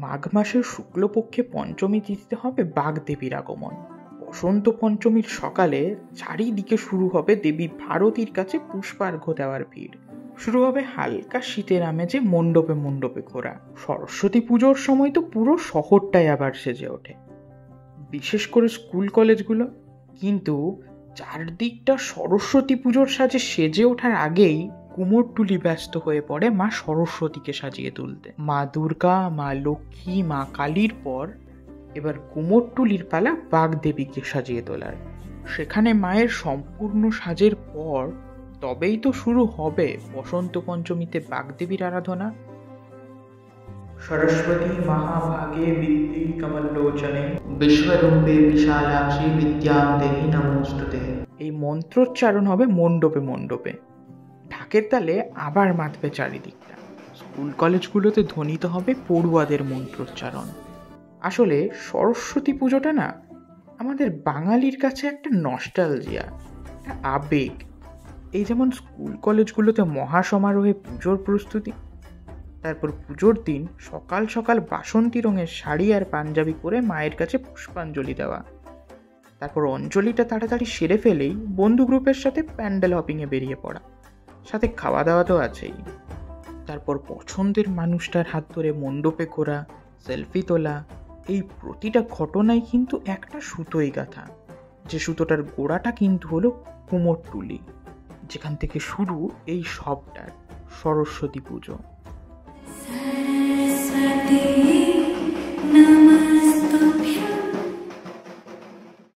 মাঘ মাসের শুক্লপক্ষে পঞ্চমী তিথিতে হবে বাগদেবীর আগমন। বসন্ত পঞ্চমীর সকালে চারিদিকে শুরু হবে দেবী ভারতীর কাছে পুষ্পার্ঘ্য দেওয়ার ভিড়। শুরু হবে হালকা শীতের আমেজে মণ্ডপে মণ্ডপে ঘোরা। সরস্বতী পুজোর সময় তো পুরো শহরটাই আবার সেজে ওঠে, বিশেষ করে স্কুল কলেজগুলো। কিন্তু চারদিকটা সরস্বতী পুজোর সাজে সেজে ওঠার আগেই কুমোরটুলি ব্যস্ত হয়ে পড়ে মা সরস্বতীকে সাজিয়ে তুলতে। মা দুর্গা, মা লক্ষ্মী, মা কালীর পর এবার কুমোরটুলির পালা বাগদেবীকে সাজিয়ে তোলার। সেখানে মায়ের সম্পূর্ণ সাজের পর তবেই তো শুরু হবে বসন্ত পঞ্চমীতে বাগদেবীর আরাধনা। সরস্বতী মহাভাগে বিদ্যে কমলোচনে বিশ্বরূপে বিশালাক্ষী বিদ্যাং দেহি নমোস্তুতে। এই মন্ত্রোচ্চারণ হবে মণ্ডপে মণ্ডপে, ঢাকের তালে আবার মাতবে চারিদিকটা। স্কুল কলেজগুলোতে ধ্বনিত হবে পড়ুয়াদের মন্ত্রোচ্চারণ। আসলে সরস্বতী পুজোটা না আমাদের বাঙালির কাছে একটা নস্টালজিয়া, একটা আবেগ। এই যেমন স্কুল কলেজগুলোতে মহাসমারোহে পুজোর প্রস্তুতি, তারপর পুজোর দিন সকাল সকাল বাসন্তী রঙের শাড়ি আর পাঞ্জাবি পরে মায়ের কাছে পুষ্পাঞ্জলি দেওয়া, তারপর অঞ্জলিটা তাড়াতাড়ি সেরে ফেলেই বন্ধু গ্রুপের সাথে প্যান্ডেল হপিংয়ে বেরিয়ে পড়া, সাথে খাওয়া দাওয়া তো আছেই। তারপর পছন্দের মানুষটার হাত ধরে মণ্ডপে ঘোরা, সেলফি তোলা। এই প্রতিটা ঘটনাই কিন্তু একটা সুতোই গাঁথা, যে সুতোটার গোড়াটা কিন্তু হলো কুমোরটুলি, যেখান থেকে শুরু এই সবটার সরস্বতী পুজো।